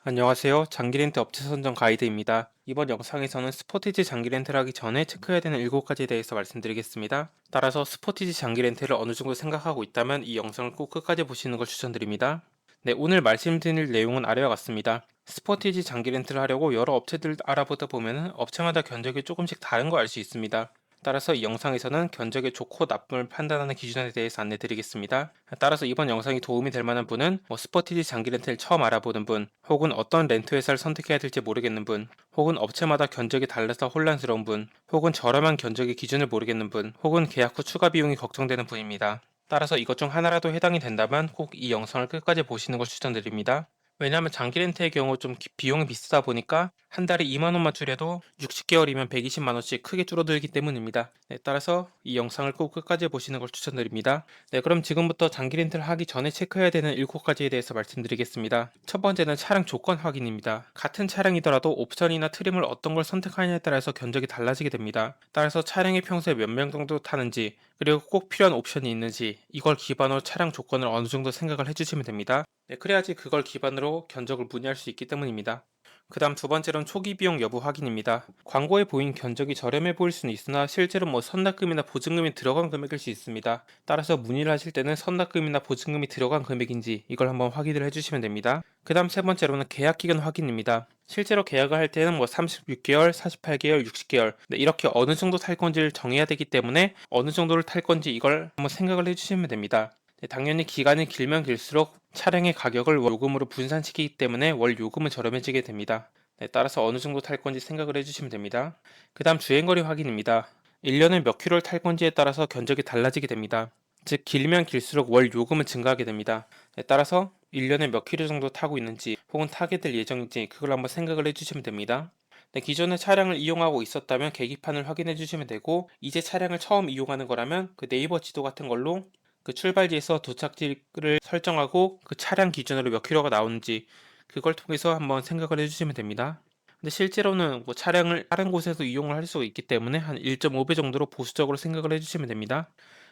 안녕하세요. 장기렌트 업체 선정 가이드입니다. 이번 영상에서는 스포티지 장기렌트를 하기 전에 체크해야 되는 7가지에 대해서 말씀드리겠습니다. 따라서 스포티지 장기렌트를 어느 정도 생각하고 있다면 이 영상을 꼭 끝까지 보시는 걸 추천드립니다. 네, 오늘 말씀드릴 내용은 아래와 같습니다. 스포티지 장기렌트를 하려고 여러 업체들 알아보다 보면 업체마다 견적이 조금씩 다른 거 알 수 있습니다. 따라서 이 영상에서는 견적의 좋고 나쁨을 판단하는 기준에 대해서 안내드리겠습니다. 따라서 이번 영상이 도움이 될 만한 분은 스포티지 장기 렌트를 처음 알아보는 분, 혹은 어떤 렌트 회사를 선택해야 될지 모르겠는 분, 혹은 업체마다 견적이 달라서 혼란스러운 분, 혹은 저렴한 견적의 기준을 모르겠는 분, 혹은 계약 후 추가 비용이 걱정되는 분입니다. 따라서 이것 중 하나라도 해당이 된다면 꼭 이 영상을 끝까지 보시는 걸 추천드립니다. 왜냐하면 장기 렌트의 경우 좀 비용이 비싸다 보니까 한 달에 2만 원만 줄여도 60개월이면 120만 원씩 크게 줄어들기 때문입니다. 네, 따라서 이 영상을 꼭 끝까지 보시는 걸 추천드립니다. 네, 그럼 지금부터 장기 렌트를 하기 전에 체크해야 되는 7가지에 대해서 말씀드리겠습니다. 첫 번째는 차량 조건 확인입니다. 같은 차량이더라도 옵션이나 트림을 어떤 걸 선택하느냐에 따라서 견적이 달라지게 됩니다. 따라서 차량이 평소에 몇 명 정도 타는지, 그리고 꼭 필요한 옵션이 있는지, 이걸 기반으로 차량 조건을 어느 정도 생각을 해주시면 됩니다. 네, 그래야지 그걸 기반으로 견적을 문의할 수 있기 때문입니다. 그 다음 두 번째로는 초기 비용 여부 확인입니다. 광고에 보인 견적이 저렴해 보일 수는 있으나 실제로 선납금이나 보증금이 들어간 금액일 수 있습니다. 따라서 문의를 하실 때는 선납금이나 보증금이 들어간 금액인지 이걸 한번 확인을 해주시면 됩니다. 그 다음 세 번째로는 계약 기간 확인입니다. 실제로 계약을 할 때는 36개월, 48개월, 60개월 이렇게 어느 정도 탈 건지를 정해야 되기 때문에 어느 정도를 탈 건지 이걸 한번 생각을 해주시면 됩니다. 네, 당연히 기간이 길면 길수록 차량의 가격을 월 요금으로 분산시키기 때문에 월 요금은 저렴해지게 됩니다. 네, 따라서 어느 정도 탈 건지 생각을 해주시면 됩니다. 그 다음 주행거리 확인입니다. 1년에 몇 킬로를 탈 건지에 따라서 견적이 달라지게 됩니다. 즉 길면 길수록 월 요금은 증가하게 됩니다. 네, 따라서 1년에 몇 킬로 정도 타고 있는지 혹은 타게 될 예정인지 그걸 한번 생각을 해주시면 됩니다. 네, 기존에 차량을 이용하고 있었다면 계기판을 확인해 주시면 되고 이제 차량을 처음 이용하는 거라면 그 네이버 지도 같은 걸로 그 출발지에서 도착지를 설정하고 그 차량 기준으로 몇 킬로가 나오는지 그걸 통해서 한번 생각을 해주시면 됩니다. 근데 실제로는 차량을 다른 곳에서 이용을 할 수 있기 때문에 한 1.5배 정도로 보수적으로 생각을 해주시면 됩니다.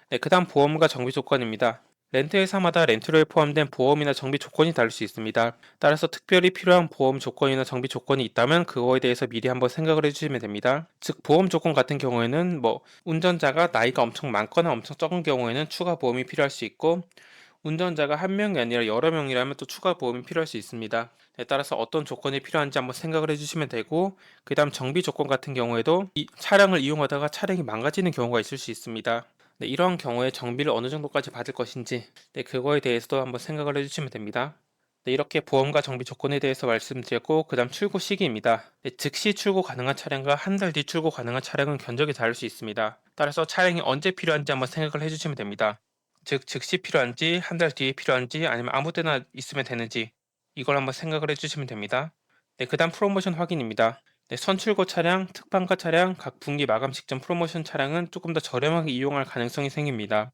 네, 그 다음 보험과 정비 조건입니다. 렌트 회사마다 렌트료에 포함된 보험이나 정비 조건이 다를 수 있습니다. 따라서 특별히 필요한 보험 조건이나 정비 조건이 있다면 그거에 대해서 미리 한번 생각을 해주시면 됩니다. 즉 보험 조건 같은 경우에는 운전자가 나이가 엄청 많거나 엄청 적은 경우에는 추가 보험이 필요할 수 있고 운전자가 한 명이 아니라 여러 명이라면 또 추가 보험이 필요할 수 있습니다. 네, 따라서 어떤 조건이 필요한지 한번 생각을 해주시면 되고 그 다음 정비 조건 같은 경우에도 이 차량을 이용하다가 차량이 망가지는 경우가 있을 수 있습니다. 네, 이러한 경우에 정비를 어느 정도까지 받을 것인지 그거에 대해서도 한번 생각을 해주시면 됩니다. 네, 이렇게 보험과 정비 조건에 대해서 말씀드렸고 그 다음 출고 시기입니다. 네, 즉시 출고 가능한 차량과 한 달 뒤 출고 가능한 차량은 견적이 다를 수 있습니다. 따라서 차량이 언제 필요한지 한번 생각을 해주시면 됩니다. 즉 즉시 필요한지 한 달 뒤에 필요한지 아니면 아무 때나 있으면 되는지 이걸 한번 생각을 해주시면 됩니다. 네, 그 다음 프로모션 확인입니다. 네, 선출고 차량, 특판가 차량, 각 분기 마감 직전 프로모션 차량은 조금 더 저렴하게 이용할 가능성이 생깁니다.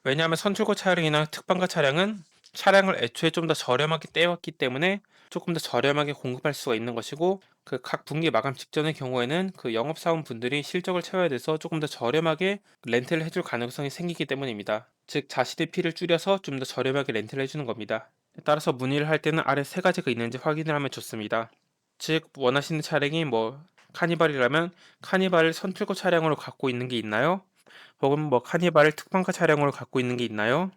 왜냐하면 선출고 차량이나 특판가 차량은 차량을 애초에 좀 더 저렴하게 떼왔기 때문에 조금 더 저렴하게 공급할 수가 있는 것이고 그 각 분기 마감 직전의 경우에는 그 영업사원 분들이 실적을 채워야 돼서 조금 더 저렴하게 렌트를 해줄 가능성이 생기기 때문입니다. 즉 자신의 피를 줄여서 좀 더 저렴하게 렌트를 해주는 겁니다. 따라서 문의를 할 때는 아래 세 가지가 있는지 확인을 하면 좋습니다. 즉 원하시는 차량이 카니발이라면 카니발을 선출고 차량으로 갖고 있는 게 있나요? 혹은 카니발을 특판가 차량으로 갖고 있는 게 있나요?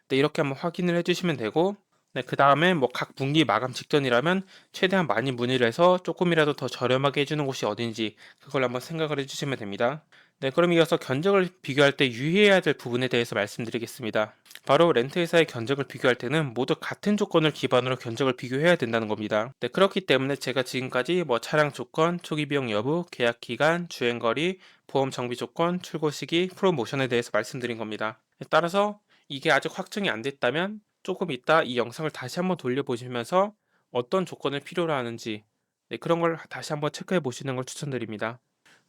네, 이렇게 한번 확인을 해주시면 되고 네, 그 다음에 각 분기 마감 직전이라면 최대한 많이 문의를 해서 조금이라도 더 저렴하게 해주는 곳이 어딘지 그걸 한번 생각을 해주시면 됩니다. 네, 그럼 이어서 견적을 비교할 때 유의해야 될 부분에 대해서 말씀드리겠습니다. 바로 렌트 회사의 견적을 비교할 때는 모두 같은 조건을 기반으로 견적을 비교해야 된다는 겁니다. 네, 그렇기 때문에 제가 지금까지 차량 조건, 초기 비용 여부, 계약 기간, 주행 거리, 보험 정비 조건, 출고 시기, 프로모션에 대해서 말씀드린 겁니다. 네, 따라서 이게 아직 확정이 안 됐다면 조금 이따 이 영상을 다시 한번 돌려보시면서 어떤 조건을 필요로 하는지 그런 걸 다시 한번 체크해 보시는 걸 추천드립니다.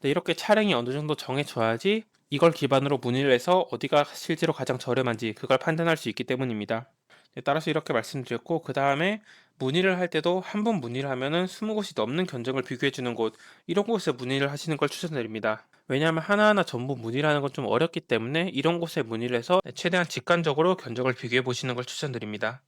네, 이렇게 차량이 어느 정도 정해져야지 이걸 기반으로 문의를 해서 어디가 실제로 가장 저렴한지 그걸 판단할 수 있기 때문입니다. 네, 따라서 이렇게 말씀드렸고 그 다음에 문의를 할 때도 한 번 문의를 하면은 20곳이 넘는 견적을 비교해 주는 곳 이런 곳에 문의를 하시는 걸 추천드립니다. 왜냐하면 하나하나 전부 문의를 하는 건 좀 어렵기 때문에 이런 곳에 문의를 해서 최대한 직관적으로 견적을 비교해 보시는 걸 추천드립니다.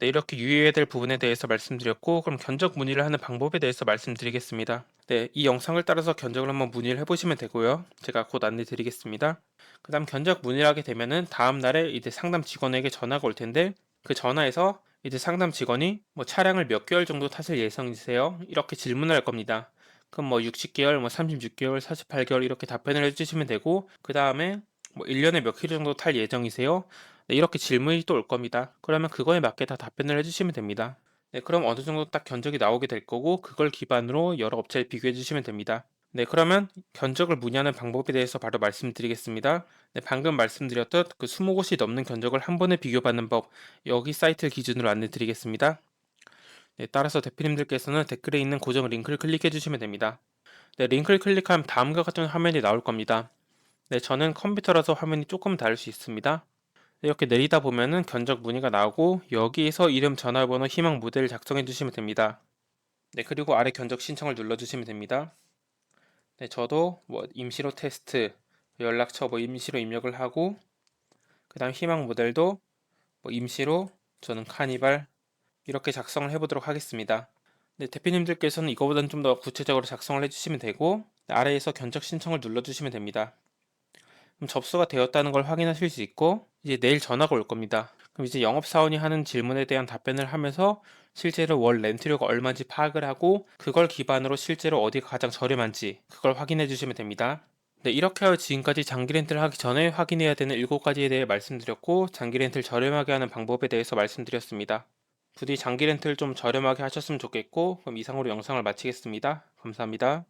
네, 이렇게 유의해야 될 부분에 대해서 말씀드렸고, 그럼 견적 문의를 하는 방법에 대해서 말씀드리겠습니다. 네, 이 영상을 따라서 견적을 한번 문의를 해보시면 되고요. 제가 곧 안내 드리겠습니다. 그 다음 견적 문의를 하게 되면은 다음 날에 이제 상담 직원에게 전화가 올 텐데, 그 전화에서 이제 상담 직원이 뭐 차량을 몇 개월 정도 타실 예정이세요? 이렇게 질문을 할 겁니다. 그럼 뭐 60개월, 뭐 36개월, 48개월 이렇게 답변을 해주시면 되고, 그 다음에 뭐 1년에 몇 킬로 정도 탈 예정이세요? 네, 이렇게 질문이 또 올 겁니다. 그러면 그거에 맞게 다 답변을 해주시면 됩니다. 네, 그럼 어느 정도 딱 견적이 나오게 될 거고, 그걸 기반으로 여러 업체를 비교해 주시면 됩니다. 네, 그러면 견적을 문의하는 방법에 대해서 바로 말씀드리겠습니다. 네, 방금 말씀드렸던 그 20곳이 넘는 견적을 한 번에 비교받는 법, 여기 사이트를 기준으로 안내 드리겠습니다. 네, 따라서 대표님들께서는 댓글에 있는 고정 링크를 클릭해 주시면 됩니다. 네, 링크를 클릭하면 다음과 같은 화면이 나올 겁니다. 네, 저는 컴퓨터라서 화면이 조금 다를 수 있습니다. 이렇게 내리다 보면은 견적 문의가 나오고 여기에서 이름, 전화번호, 희망 모델을 작성해 주시면 됩니다. 네, 그리고 아래 견적 신청을 눌러 주시면 됩니다. 네, 저도 뭐 임시로 테스트, 연락처 뭐 임시로 입력을 하고 그 다음 희망 모델도 뭐 임시로 저는 카니발 이렇게 작성을 해보도록 하겠습니다. 네, 대표님들께서는 이거보다는 좀 더 구체적으로 작성을 해주시면 되고 아래에서 견적 신청을 눌러주시면 됩니다. 그럼 접수가 되었다는 걸 확인하실 수 있고 이제 내일 전화가 올 겁니다. 그럼 이제 영업사원이 하는 질문에 대한 답변을 하면서 실제로 월 렌트료가 얼마인지 파악을 하고 그걸 기반으로 실제로 어디가 가장 저렴한지 그걸 확인해 주시면 됩니다. 네, 이렇게 하여 지금까지 장기 렌트를 하기 전에 확인해야 되는 7가지에 대해 말씀드렸고 장기 렌트를 저렴하게 하는 방법에 대해서 말씀드렸습니다. 부디 장기 렌트를 좀 저렴하게 하셨으면 좋겠고 그럼 이상으로 영상을 마치겠습니다. 감사합니다.